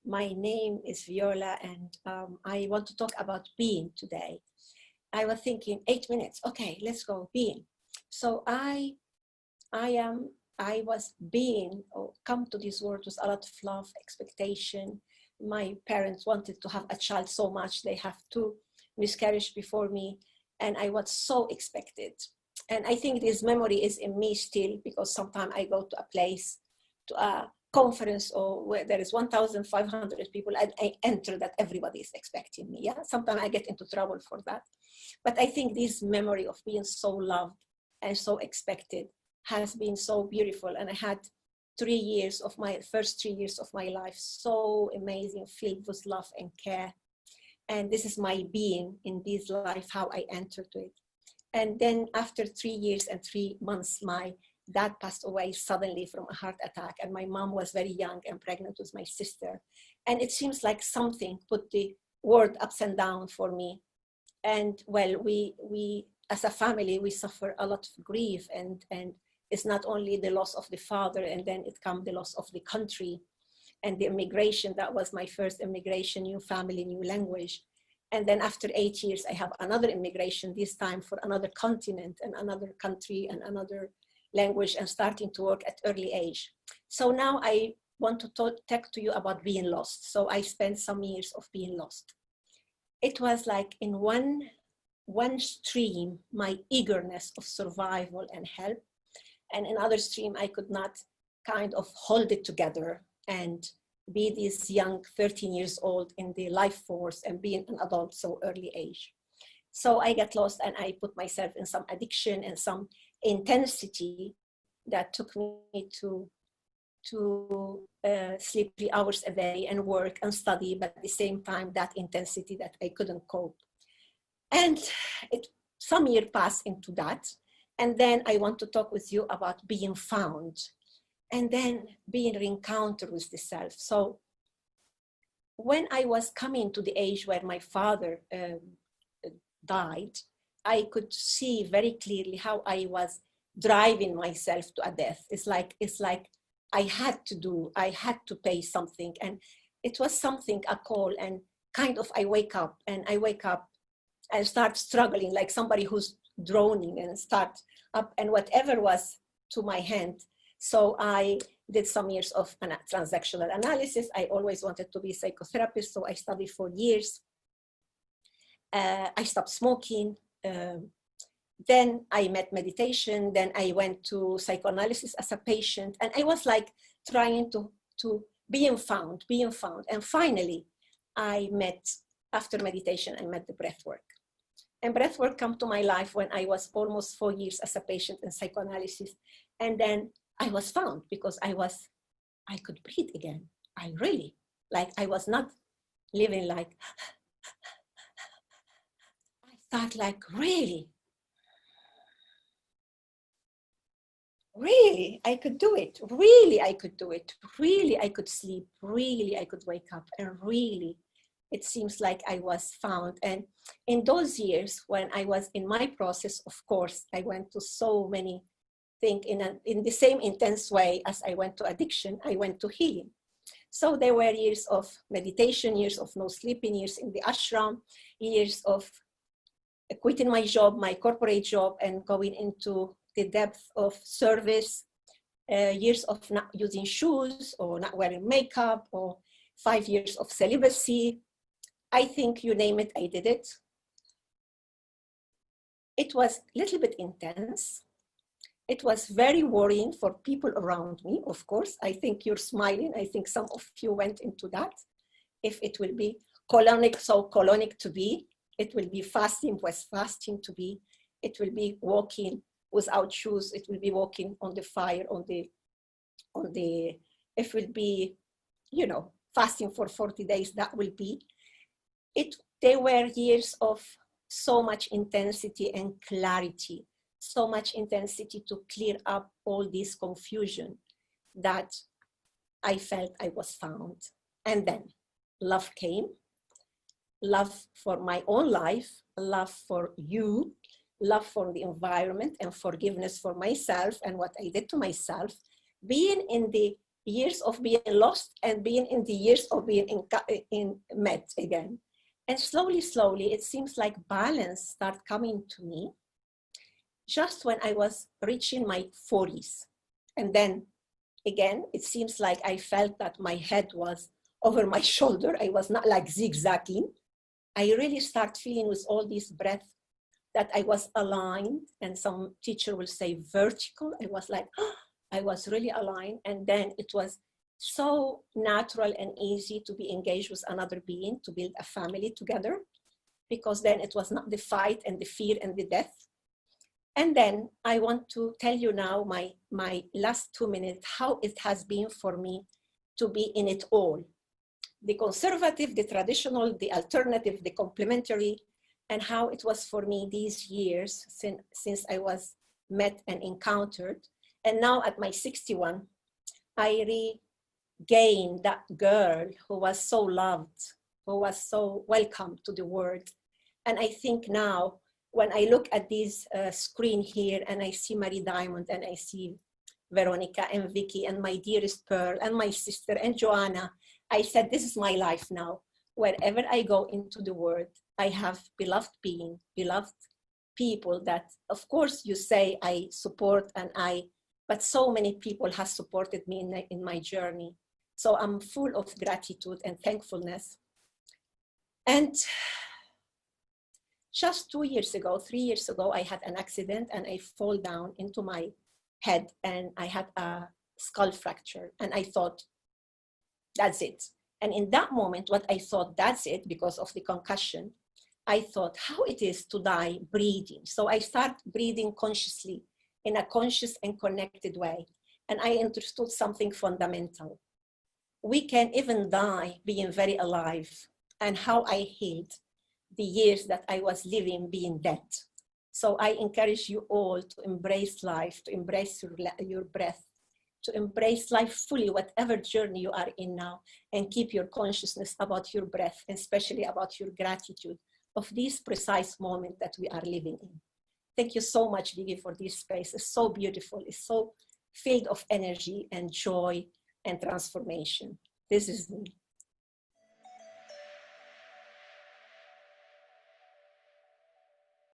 My name is Viola, and I want to talk about being today. I was thinking 8 minutes. Okay, let's go being. So I am. I was being or come to this world with a lot of love, expectation. My parents wanted to have a child so much they have two miscarriage before me, and I was so expected. And I think this memory is in me still because sometimes I go to a place, to a conference or where there is 1,500 people, and I enter that everybody is expecting me. Yeah, sometimes I get into trouble for that. But I think this memory of being so loved and so expected has been so beautiful. And I had 3 years of my first 3 years of my life so amazing, filled with love and care. And this is my being in this life, how I entered to it. And then after 3 years and 3 months, my dad passed away suddenly from a heart attack. And my mom was very young and pregnant with my sister. And it seems like something put the world ups and down for me. And well, we as a family, we suffer a lot of grief, and it's not only the loss of the father, and then it comes the loss of the country and the immigration. That was my first immigration, new family, new language. And then after 8 years, I have another immigration, this time for another continent and another country and another language, and starting to work at early age. So now I want to talk to you about being lost. So I spent some years of being lost. It was like in one stream, my eagerness of survival and help, and in another stream, I could not kind of hold it together and be this young 13 years old in the life force and being an adult so early age. So I got lost, and I put myself in some addiction and some intensity that took me to sleep 3 hours a day and work and study, but at the same time, that intensity that I couldn't cope. And some year passed into that. And then I want to talk with you about being found and then being reencountered with the self. So when I was coming to the age where my father died, I could see very clearly how I was driving myself to a death. It's like I had to pay something. And it was something, a call, and kind of I wake up and start struggling like somebody who's droning, and start up, and whatever was to my hand. So I did some years of transactional analysis. I always wanted to be a psychotherapist, so I studied for years. I stopped smoking. Then I met meditation. Then I went to psychoanalysis as a patient, and I was like trying to being found. And finally, after meditation, I met the breath work. And breathwork came to my life when I was almost 4 years as a patient in psychoanalysis. And then I was found because I could breathe again. I was not living like, I thought like, really, I could do it. Really, I could do it. Really, I could sleep. Really, I could wake up. And really, it seems like I was found. And in those years when I was in my process, of course, I went to so many things in the same intense way as I went to addiction, I went to healing. So there were years of meditation, years of no sleeping, years in the ashram, years of quitting my job, my corporate job, and going into the depth of service, years of not using shoes or not wearing makeup, or 5 years of celibacy. I think you name it, I did it. It was a little bit intense. It was very worrying for people around me, of course. I think you're smiling. I think some of you went into that. If it will be colonic, so colonic to be. It will be fasting, was fasting to be. It will be walking without shoes. It will be walking on the fire, it will be, fasting for 40 days, that will be. They were years of so much intensity and clarity, so much intensity to clear up all this confusion that I felt I was found. And then love came, love for my own life, love for you, love for the environment, and forgiveness for myself and what I did to myself. Being in the years of being lost and being in the years of being in met again. And slowly, slowly, it seems like balance started coming to me just when I was reaching my 40s. And then again, it seems like I felt that my head was over my shoulder. I was not like zigzagging. I really start feeling with all this breath that I was aligned, and some teacher will say vertical. I was like, oh, I was really aligned. And then it was so natural and easy to be engaged with another being, to build a family together, because then it was not the fight and the fear and the death. And then I want to tell you now my last 2 minutes, how it has been for me to be in it all. The conservative, the traditional, the alternative, the complementary, and how it was for me these years since I was met and encountered. And now at my 61, I regained that girl who was so loved, who was so welcome to the world. And I think now, when I look at this screen here and I see Marie Diamond and I see Veronica and Vicky and my dearest Pearl and my sister and Joanna, I said, this is my life now. Wherever I go into the world, I have beloved being, beloved people that, of course, you say I support but so many people have supported me in my journey. So I'm full of gratitude and thankfulness. And just 2 years ago, 3 years ago, I had an accident and I fall down into my head and I had a skull fracture. And I thought, that's it. And in that moment, what I thought, that's it, because of the concussion, I thought how it is to die breathing. So I started breathing consciously in a conscious and connected way. And I understood something fundamental. We can even die being very alive, and how I healed the years that I was living being dead. So I encourage you all to embrace life, to embrace your breath, to embrace life fully, whatever journey you are in now, and keep your consciousness about your breath, and especially about your gratitude of this precise moment that we are living in. Thank you so much, Vivi, for this space. It's so beautiful. It's so filled of energy and joy and transformation. This is me.